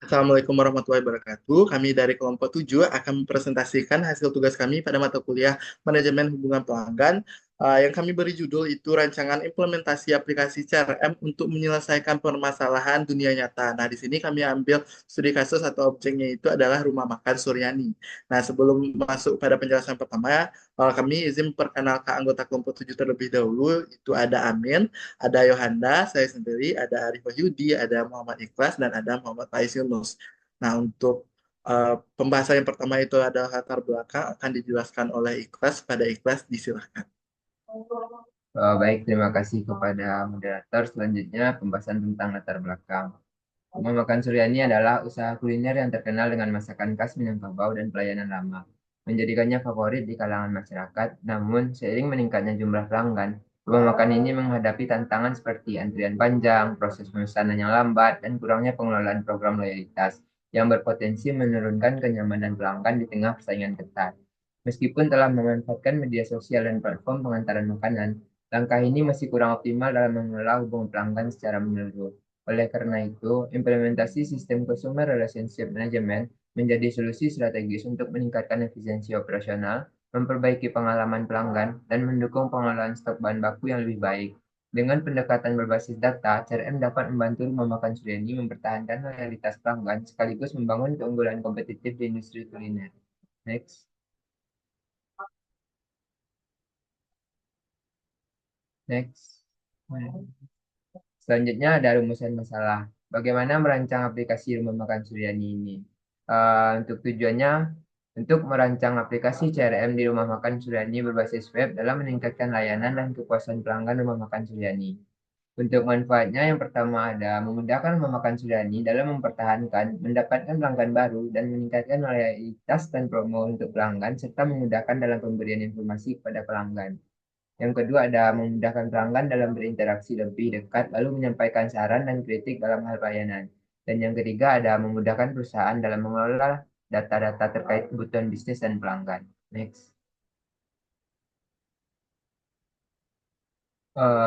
Assalamualaikum warahmatullahi wabarakatuh. Kami dari kelompok 7 akan mempresentasikan hasil tugas kami pada mata kuliah Manajemen Hubungan Pelanggan. Yang kami beri judul itu rancangan implementasi aplikasi CRM untuk menyelesaikan permasalahan dunia nyata. Nah, di sini kami ambil studi kasus atau objeknya itu adalah Rumah Makan Suryani. Nah, sebelum masuk pada penjelasan pertama, kami izin memperkenalkan anggota kelompok 7 terlebih dahulu. Itu ada Amin, ada Yohanda, saya sendiri, ada Arif Wahyudi, ada Muhammad Ikhlas, dan ada Muhammad Faiz Yunus. Nah, untuk pembahasan yang pertama itu adalah latar belakang akan dijelaskan oleh Ikhlas. Pada Ikhlas, disilahkan. Baik, terima kasih kepada moderator. Selanjutnya, pembahasan tentang latar belakang. Rumah Makan Suryani adalah usaha kuliner yang terkenal dengan masakan khas Minangkabau dan pelayanan lama, menjadikannya favorit di kalangan masyarakat. Namun, seiring meningkatnya jumlah pelanggan, rumah makan ini menghadapi tantangan seperti antrian panjang, proses pemesanan yang lambat, dan kurangnya pengelolaan program loyalitas yang berpotensi menurunkan kenyamanan pelanggan di tengah persaingan ketat. Meskipun telah memanfaatkan media sosial dan platform pengantaran makanan, langkah ini masih kurang optimal dalam mengelola hubungan pelanggan secara menyeluruh. Oleh karena itu, implementasi sistem Consumer Relationship Management menjadi solusi strategis untuk meningkatkan efisiensi operasional, memperbaiki pengalaman pelanggan, dan mendukung pengelolaan stok bahan baku yang lebih baik. Dengan pendekatan berbasis data, CRM dapat membantu rumah makan Suryani mempertahankan loyalitas pelanggan sekaligus membangun keunggulan kompetitif di industri kuliner. Next. Next. Selanjutnya ada rumusan masalah. Bagaimana merancang aplikasi rumah makan Suryani ini? Untuk tujuannya, untuk merancang aplikasi CRM di rumah makan Suryani berbasis web dalam meningkatkan layanan dan kepuasan pelanggan rumah makan Suryani. Untuk manfaatnya, yang pertama ada memudahkan rumah makan Suryani dalam mempertahankan, mendapatkan pelanggan baru, dan meningkatkan loyalitas dan promo untuk pelanggan, serta memudahkan dalam pemberian informasi kepada pelanggan. Yang kedua ada memudahkan pelanggan dalam berinteraksi lebih dekat, lalu menyampaikan saran dan kritik dalam hal pelayanan. Dan yang ketiga ada memudahkan perusahaan dalam mengelola data-data terkait kebutuhan bisnis dan pelanggan. Next.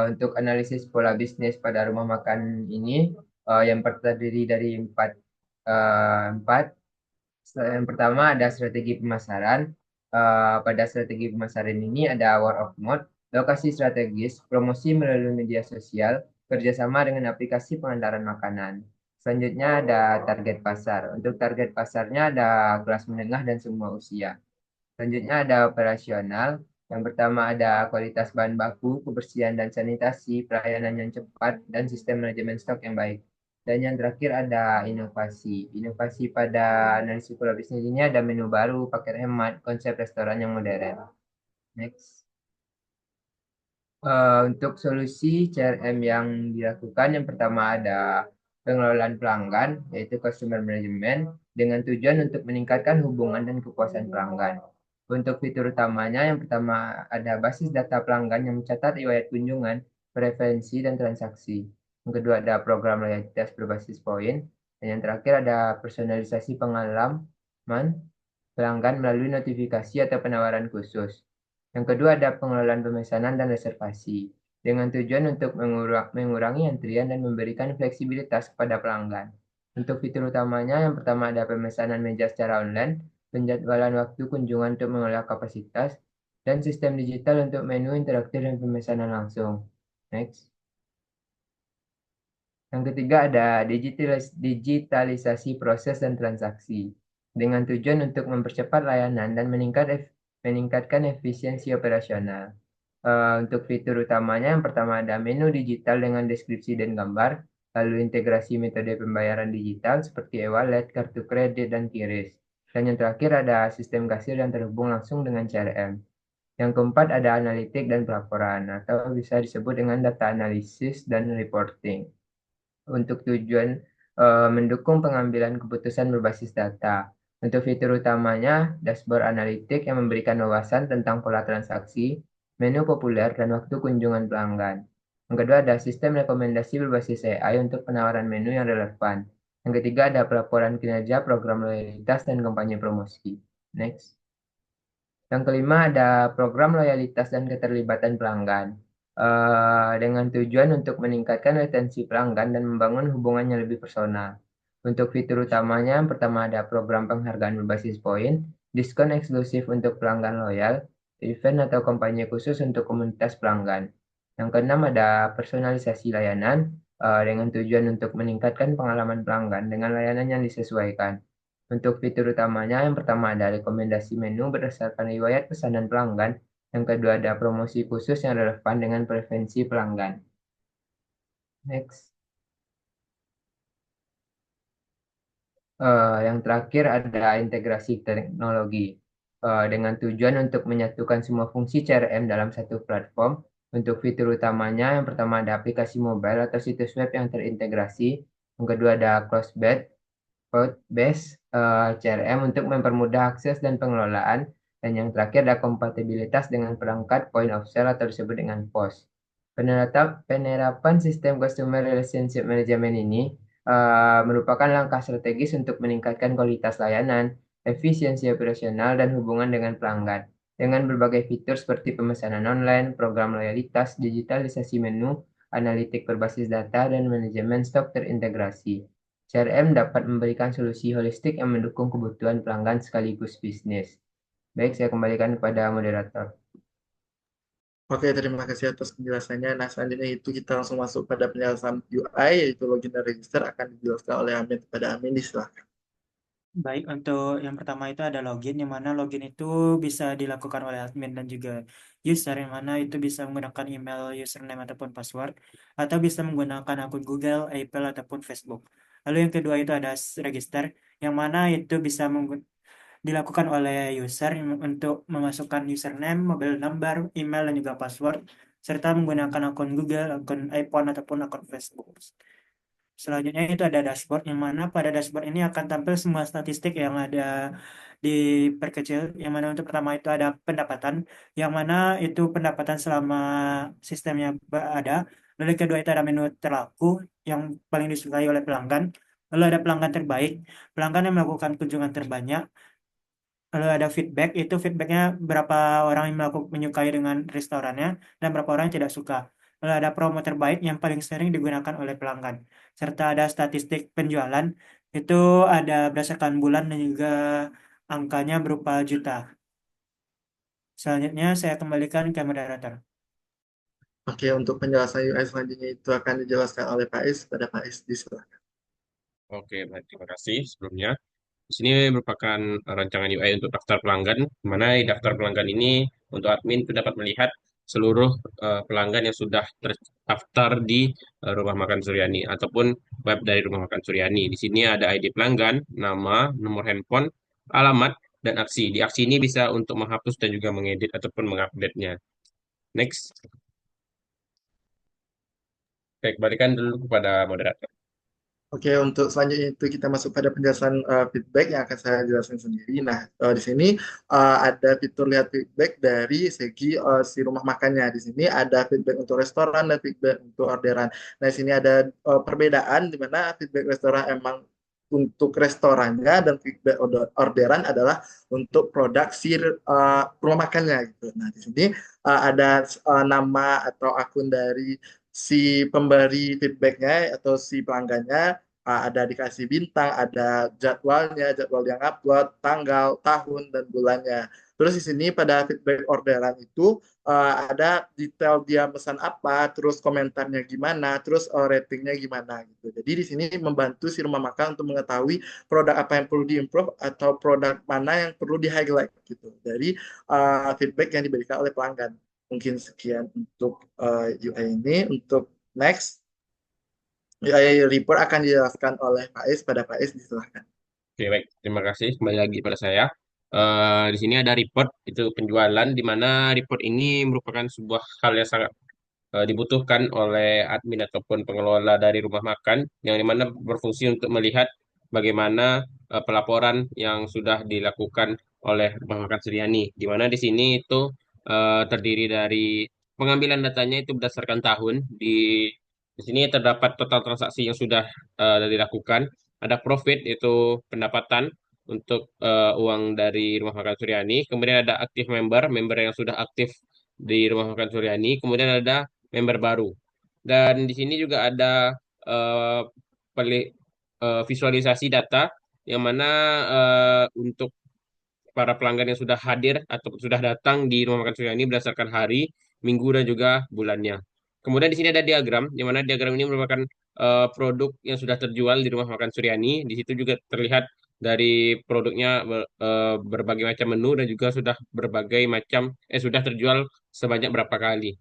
Untuk analisis pola bisnis pada rumah makan ini, yang terdiri dari empat. Yang pertama ada strategi pemasaran. Pada strategi pemasaran ini ada word of mouth, lokasi strategis, promosi melalui media sosial, kerjasama dengan aplikasi pengantaran makanan. Selanjutnya ada target pasar. Untuk target pasarnya ada kelas menengah dan semua usia. Selanjutnya ada operasional. Yang pertama ada kualitas bahan baku, kebersihan dan sanitasi, pelayanan yang cepat, dan sistem manajemen stok yang baik. Dan yang terakhir ada inovasi. Inovasi pada analisis pola bisnis ini ada menu baru, paket hemat, konsep restoran yang modern. Next. Untuk solusi CRM yang dilakukan, yang pertama ada pengelolaan pelanggan, yaitu customer management, dengan tujuan untuk meningkatkan hubungan dan kepuasan pelanggan. Untuk fitur utamanya, yang pertama ada basis data pelanggan yang mencatat riwayat kunjungan, preferensi, dan transaksi. Yang kedua ada program loyalitas berbasis poin. Dan yang terakhir ada personalisasi pengalaman pelanggan melalui notifikasi atau penawaran khusus. Yang kedua ada pengelolaan pemesanan dan reservasi dengan tujuan untuk mengurangi antrian dan memberikan fleksibilitas kepada pelanggan. Untuk fitur utamanya yang pertama ada pemesanan meja secara online, penjadwalan waktu kunjungan untuk mengolah kapasitas, dan sistem digital untuk menu interaktif dan pemesanan langsung. Next. Yang ketiga ada digitalisasi proses dan transaksi dengan tujuan untuk mempercepat layanan dan meningkatkan efisiensi operasional. Untuk fitur utamanya yang pertama ada menu digital dengan deskripsi dan gambar, lalu integrasi metode pembayaran digital seperti e-wallet, kartu kredit, dan QRIS. Dan yang terakhir ada sistem kasir yang terhubung langsung dengan CRM. Yang keempat ada analitik dan pelaporan atau bisa disebut dengan data analisis dan reporting untuk tujuan mendukung pengambilan keputusan berbasis data. Untuk fitur utamanya, dashboard analitik yang memberikan wawasan tentang pola transaksi, menu populer, dan waktu kunjungan pelanggan. Yang kedua ada sistem rekomendasi berbasis AI untuk penawaran menu yang relevan. Yang ketiga ada pelaporan kinerja program loyalitas dan kampanye promosi. Next. Yang kelima ada program loyalitas dan keterlibatan pelanggan dengan tujuan untuk meningkatkan retensi pelanggan dan membangun hubungan yang lebih personal. Untuk fitur utamanya, yang pertama ada program penghargaan berbasis poin, diskon eksklusif untuk pelanggan loyal, event atau kampanye khusus untuk komunitas pelanggan. Yang keenam ada personalisasi layanan dengan tujuan untuk meningkatkan pengalaman pelanggan dengan layanan yang disesuaikan. Untuk fitur utamanya, yang pertama ada rekomendasi menu berdasarkan riwayat pesanan pelanggan, yang kedua ada promosi khusus yang relevan dengan preferensi pelanggan. Next. Yang terakhir ada integrasi teknologi dengan tujuan untuk menyatukan semua fungsi CRM dalam satu platform. Untuk fitur utamanya, yang pertama ada aplikasi mobile atau situs web yang terintegrasi. Yang kedua ada cloud-based CRM untuk mempermudah akses dan pengelolaan. Dan yang terakhir ada kompatibilitas dengan perangkat point of sale atau disebut dengan POS. Penerapan sistem Customer Relationship Management ini merupakan langkah strategis untuk meningkatkan kualitas layanan, efisiensi operasional, dan hubungan dengan pelanggan. Dengan berbagai fitur seperti pemesanan online, program loyalitas, digitalisasi menu, analitik berbasis data, dan manajemen stok terintegrasi. CRM dapat memberikan solusi holistik yang mendukung kebutuhan pelanggan sekaligus bisnis. Baik, saya kembalikan kepada moderator. Oke, terima kasih atas penjelasannya. Nah, selanjutnya itu kita langsung masuk pada penjelasan UI, yaitu login dan register akan dijelaskan oleh Amin kepada Amin. Silakan. Baik, untuk yang pertama itu ada login, yang mana login itu bisa dilakukan oleh admin dan juga user, yang mana itu bisa menggunakan email, username, ataupun password, atau bisa menggunakan akun Google, Apple, ataupun Facebook. Lalu yang kedua itu ada register, yang mana itu bisa dilakukan oleh user untuk memasukkan username, mobile number, email, dan juga password, serta menggunakan akun Google, akun iPhone, ataupun akun Facebook. Selanjutnya itu ada dashboard, yang mana pada dashboard ini akan tampil semua statistik yang ada diperkecil, yang mana untuk pertama itu ada pendapatan, yang mana itu pendapatan selama sistemnya ada. Lalu yang kedua itu ada menu terlaku yang paling disukai oleh pelanggan. Lalu ada pelanggan terbaik, pelanggan yang melakukan kunjungan terbanyak. Lalu ada feedback, itu feedbacknya berapa orang yang menyukai dengan restorannya dan berapa orang yang tidak suka. Lalu ada promo terbaik yang paling sering digunakan oleh pelanggan. Serta ada statistik penjualan, itu ada berdasarkan bulan dan juga angkanya berupa juta. Selanjutnya saya kembalikan ke moderator. Oke, untuk penjelasan UI selanjutnya itu akan dijelaskan oleh Pak Is pada Pak Is. Silakan. Oke, baik. Terima kasih sebelumnya. Di sini merupakan rancangan UI untuk daftar pelanggan, di mana di daftar pelanggan ini untuk admin itu dapat melihat seluruh pelanggan yang sudah terdaftar di Rumah Makan Suryani ataupun web dari Rumah Makan Suryani. Di sini ada ID pelanggan, nama, nomor handphone, alamat, dan aksi. Di aksi ini bisa untuk menghapus dan juga mengedit ataupun mengupdate-nya. Next. Oke, kembalikan dulu kepada moderator. Oke, untuk selanjutnya itu kita masuk pada penjelasan feedback yang akan saya jelaskan sendiri. Nah, di sini ada fitur lihat feedback dari segi si rumah makannya. Di sini ada feedback untuk restoran dan feedback untuk orderan. Nah, di sini ada perbedaan di mana feedback restoran emang untuk restorannya dan feedback orderan adalah untuk produk si rumah makannya gitu. Nah, di sini ada nama atau akun dari si pemberi feedbacknya atau si pelanggannya ada dikasih bintang, ada jadwalnya, jadwal yang upload, tanggal, tahun, dan bulannya. Terus di sini pada feedback orderan itu ada detail dia pesan apa, terus komentarnya gimana, terus ratingnya gimana gitu. Jadi di sini membantu si rumah makan untuk mengetahui produk apa yang perlu diimprove atau produk mana yang perlu di highlight gitu dari feedback yang diberikan oleh pelanggan. Mungkin sekian untuk UI ini. Untuk next, UI report akan dijelaskan oleh Pak Is. Pada Pak Is, disilahkan. Oke, baik. Terima kasih. Kembali lagi pada saya. Di sini ada report, itu penjualan, di mana report ini merupakan sebuah hal yang sangat dibutuhkan oleh admin ataupun pengelola dari rumah makan, yang dimana berfungsi untuk melihat bagaimana pelaporan yang sudah dilakukan oleh rumah makan Suryani. Di mana di sini itu terdiri dari pengambilan datanya itu berdasarkan tahun. Di sini terdapat total transaksi yang sudah dilakukan. Ada profit, itu pendapatan untuk uang dari Rumah Makan Suryani. Kemudian ada aktif member, member yang sudah aktif di Rumah Makan Suryani. Kemudian ada member baru. Dan di sini juga ada eh, visualisasi data yang mana untuk para pelanggan yang sudah hadir atau sudah datang di rumah makan Surya ini berdasarkan hari, minggu, dan juga bulannya. Kemudian di sini ada diagram, di mana diagram ini merupakan produk yang sudah terjual di rumah makan Suryani. Di situ juga terlihat dari produknya berbagai macam menu dan juga sudah berbagai macam sudah terjual sebanyak berapa kali.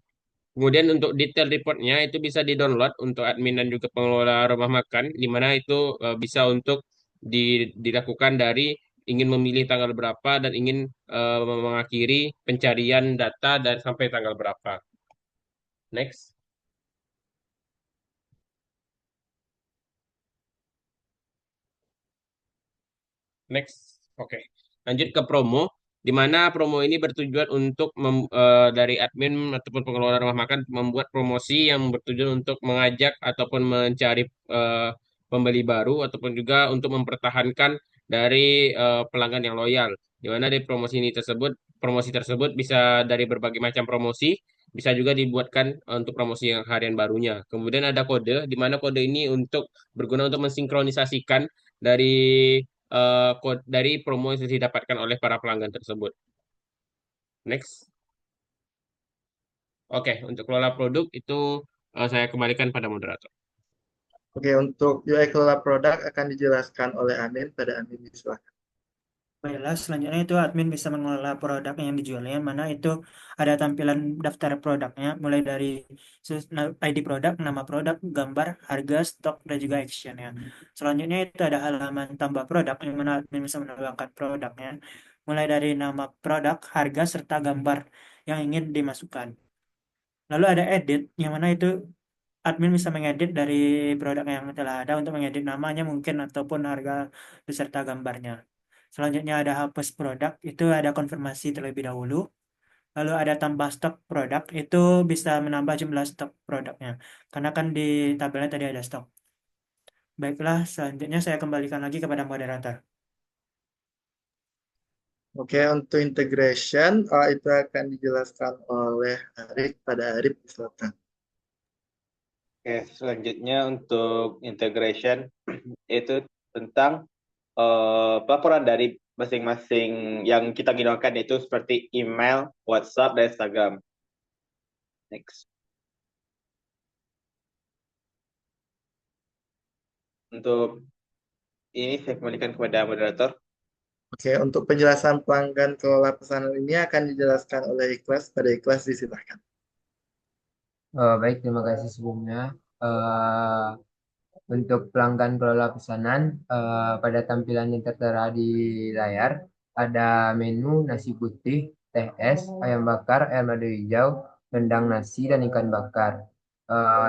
Kemudian untuk detail reportnya itu bisa di-download untuk admin dan juga pengelola rumah makan, di mana itu bisa untuk dilakukan dari ingin memilih tanggal berapa dan ingin mengakhiri pencarian data dan sampai tanggal berapa. Next. Next. Oke. Lanjut ke promo, di mana promo ini bertujuan untuk dari admin ataupun pengelola rumah makan membuat promosi yang bertujuan untuk mengajak ataupun mencari eh, pembeli baru ataupun juga untuk mempertahankan dari pelanggan yang loyal. Di mana di promosi tersebut bisa dari berbagai macam promosi, bisa juga dibuatkan untuk promosi yang harian barunya. Kemudian ada kode, di mana kode ini berguna untuk mensinkronisasikan dari dari promo yang sudah didapatkan oleh para pelanggan tersebut. Next. Oke, untuk kelola produk itu saya kembalikan pada moderator. Oke, untuk UI kelola produk akan dijelaskan oleh admin pada admin silakan. Baiklah, selanjutnya itu admin bisa mengelola produk yang dijualnya, mana itu ada tampilan daftar produknya, mulai dari ID produk, nama produk, gambar, harga, stok, dan juga actionnya. Selanjutnya itu ada halaman tambah produk, yang mana admin bisa menambahkan produknya, mulai dari nama produk, harga, serta gambar yang ingin dimasukkan. Lalu ada edit, yang mana itu admin bisa mengedit dari produk yang telah ada untuk mengedit namanya mungkin ataupun harga beserta gambarnya. Selanjutnya ada hapus produk, itu ada konfirmasi terlebih dahulu. Lalu ada tambah stok produk, itu bisa menambah jumlah stok produknya. Karena kan di tabelnya tadi ada stok. Baiklah, selanjutnya saya kembalikan lagi kepada moderator. Oke, untuk integration itu akan dijelaskan oleh Arif pada Arif silakan. Oke, selanjutnya untuk integration itu tentang pelaporan dari masing-masing yang kita gunakan itu seperti email, WhatsApp, dan Instagram. Next. Untuk ini saya kembalikan kepada moderator. Oke, untuk penjelasan pelanggan kelola pesanan ini akan dijelaskan oleh Ikhlas pada Ikhlas disilakan. Baik, terima kasih sebelumnya. Eh, Untuk pelanggan kelola pesanan, pada tampilan yang tertera di layar, ada menu nasi putih, teh es, ayam bakar, air madu hijau, rendang nasi, dan ikan bakar.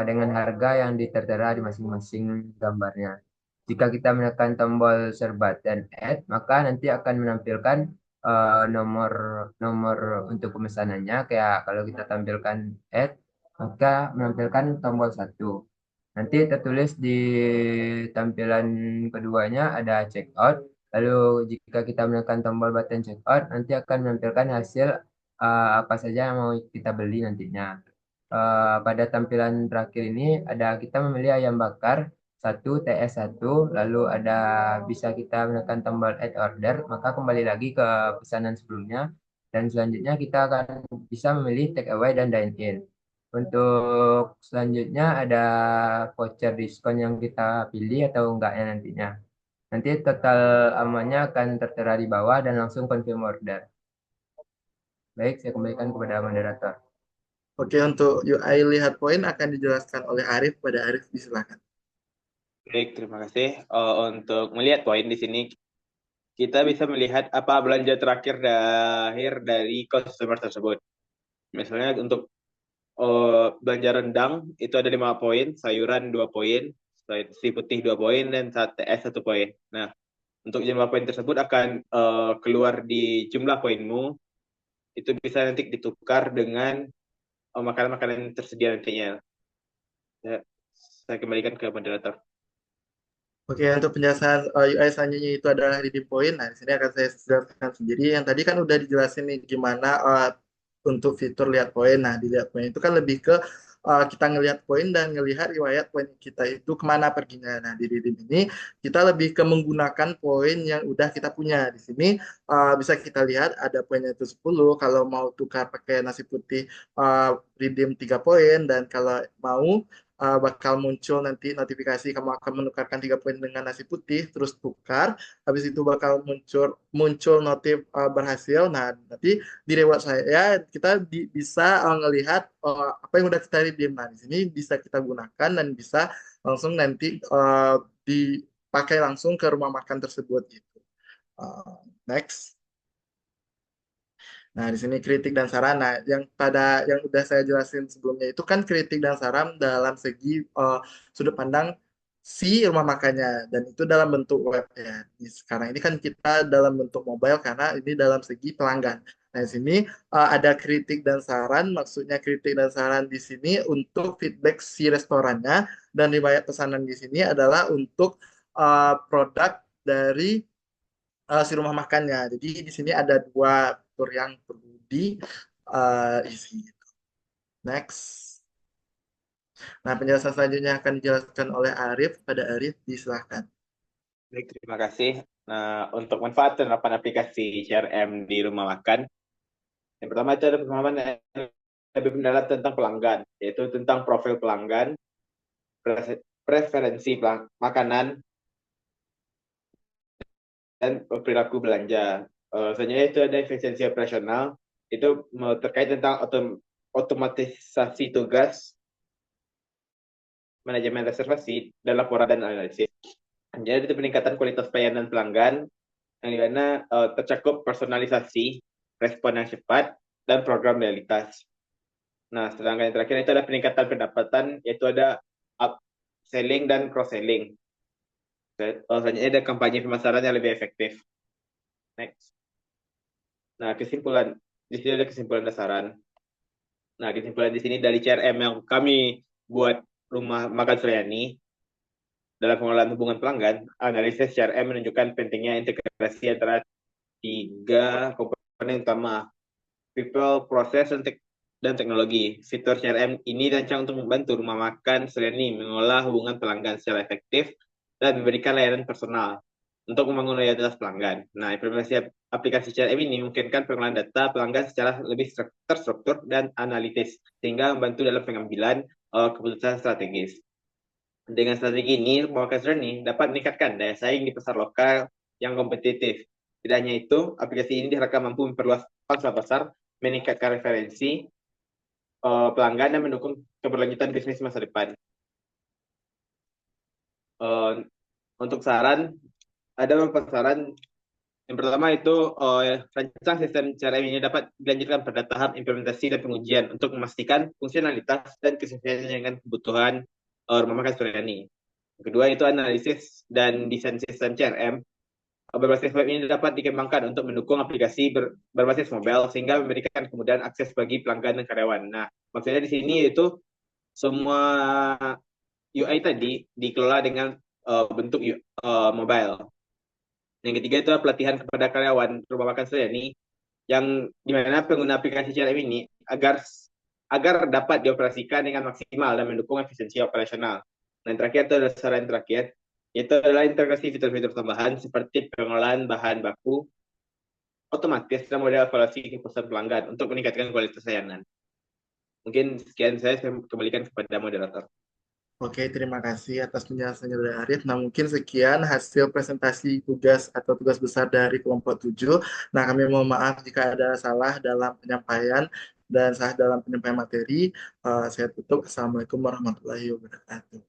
Dengan harga yang ditertera di masing-masing gambarnya. Jika kita menekan tombol serbat dan add, maka nanti akan menampilkan nomor nomor untuk pemesanannya. Kayak kalau kita tampilkan add, maka menampilkan tombol 1. Nanti tertulis di tampilan keduanya ada checkout. Lalu jika kita menekan tombol button checkout, nanti akan menampilkan hasil apa saja yang mau kita beli nantinya. Pada tampilan terakhir ini ada kita memilih ayam bakar satu TS satu, lalu ada bisa kita menekan tombol add order, maka kembali lagi ke pesanan sebelumnya dan selanjutnya kita akan bisa memilih take away dan dine in. Untuk selanjutnya ada voucher diskon yang kita pilih atau enggaknya nantinya. Nanti total amannya akan tertera di bawah dan langsung confirm order. Baik, saya kembalikan kepada moderator. Oke, untuk UI lihat poin akan dijelaskan oleh Arif pada Arif disilakan. Baik, terima kasih. Untuk melihat poin di sini, kita bisa melihat apa belanja terakhir dari customer tersebut. Misalnya untuk belanja rendang itu ada 5 poin, sayuran 2 poin, nasi putih 2 poin, dan sate es 1 poin. Nah, untuk jumlah poin tersebut akan keluar di jumlah poinmu. Itu bisa nanti ditukar dengan makanan-makanan yang tersedia nantinya. Ya, saya kembalikan ke moderator. Oke, untuk penjelasan UI selanjutnya itu adalah redeem point. Nah, di sini akan saya jelaskan sendiri. Yang tadi kan udah dijelasin nih gimana untuk fitur lihat poin. Nah, di lihat poin itu kan lebih ke kita ngelihat poin dan ngelihat riwayat poin kita itu kemana perginya. Nah, di redeem ini kita lebih ke menggunakan poin yang udah kita punya. Di sini bisa kita lihat ada poinnya itu 10. Kalau mau tukar pakai nasi putih, redeem 3 poin, dan kalau mau bakal muncul nanti notifikasi kamu akan menukarkan 3 poin dengan nasi putih, terus tukar, habis itu bakal muncul muncul notif berhasil. Nah, nanti di reward saya kita bisa ngelihat apa yang udah kita redeem. Nah, di sini bisa kita gunakan dan bisa langsung nanti dipakai langsung ke rumah makan tersebut gitu. Next. Nah, di sini kritik dan saran. Nah, yang udah saya jelasin sebelumnya itu kan kritik dan saran dalam segi sudut pandang si rumah makannya, dan itu dalam bentuk web ya. Sekarang ini kan kita dalam bentuk mobile karena ini dalam segi pelanggan. Nah, di sini ada kritik dan saran. Maksudnya kritik dan saran di sini untuk feedback si restorannya, dan riwayat pesanan di sini adalah untuk produk dari si rumah makannya. Jadi di sini ada dua fitur yang perlu diisi. Next. Nah, penjelasan selanjutnya akan dijelaskan oleh Arif. Pada Arif, disilahkan. Baik, terima kasih. Nah, untuk manfaat penerapan aplikasi CRM di rumah makan, yang pertama itu ada pemahaman yang lebih mendalam tentang pelanggan, yaitu tentang profil pelanggan, preferensi makanan, dan perilaku belanja. Selanjutnya itu ada efisiensi operasional, itu terkait tentang otomatisasi tugas, manajemen reservasi, dan laporan dan analisis. Jadi itu peningkatan kualitas pelayanan pelanggan, yang dimana tercakup personalisasi, respon yang cepat, dan program loyalitas. Nah, sedangkan yang terakhir itu ada peningkatan pendapatan, yaitu ada upselling dan cross-selling. Selanjutnya ada kampanye pemasaran yang lebih efektif. Next. Nah, kesimpulan. Di sini ada kesimpulan dasaran. Nah, kesimpulan di sini dari CRM yang kami buat rumah makan Suryani, dalam pengelolaan hubungan pelanggan, analisis CRM menunjukkan pentingnya integrasi antara 3 komponen utama, people, proses, dan teknologi. Fitur CRM ini dirancang untuk membantu rumah makan Suryani mengelola hubungan pelanggan secara efektif dan memberikan layanan personal untuk membangun loyalitas pelanggan. Nah, implementasi aplikasi CRM ini memungkinkan pengelolaan data pelanggan secara lebih terstruktur dan analitis, sehingga membantu dalam pengambilan keputusan strategis. Dengan strategi ini, rumah makan Suryani dapat meningkatkan daya saing di pasar lokal yang kompetitif. Tidak hanya itu, aplikasi ini diharapkan mampu memperluas pangsa pasar, meningkatkan referensi pelanggan, dan mendukung keberlanjutan bisnis masa depan. Untuk saran, ada beberapa saran. Yang pertama itu rancang sistem CRM ini dapat dilanjutkan pada tahap implementasi dan pengujian untuk memastikan fungsionalitas dan kesesuaian dengan kebutuhan rumah makan Suryani. Yang kedua itu analisis dan desain sistem CRM berbasis web ini dapat dikembangkan untuk mendukung aplikasi berbasis mobile sehingga memberikan kemudahan akses bagi pelanggan dan karyawan. Nah, maksudnya di sini itu semua UI tadi dikelola dengan bentuk mobile. Yang ketiga itu pelatihan kepada karyawan rumah makan Suryani, yang dimana pengguna aplikasi CRM ini agar dapat dioperasikan dengan maksimal dan mendukung efisiensi operasional. Dan terakhir itu adalah saran terakhir, yaitu adalah integrasi fitur-fitur tambahan seperti pengelolaan bahan baku otomatis dan model evaluasi kepuasan pelanggan untuk meningkatkan kualitas layanan. Mungkin sekian saya kembalikan kepada moderator. Oke, terima kasih atas penjelasannya dari Arif. Nah, mungkin sekian hasil presentasi tugas atau tugas besar dari kelompok 7. Nah, kami mohon maaf jika ada salah dalam penyampaian dan salah dalam penyampaian materi. Saya tutup. Assalamualaikum warahmatullahi wabarakatuh.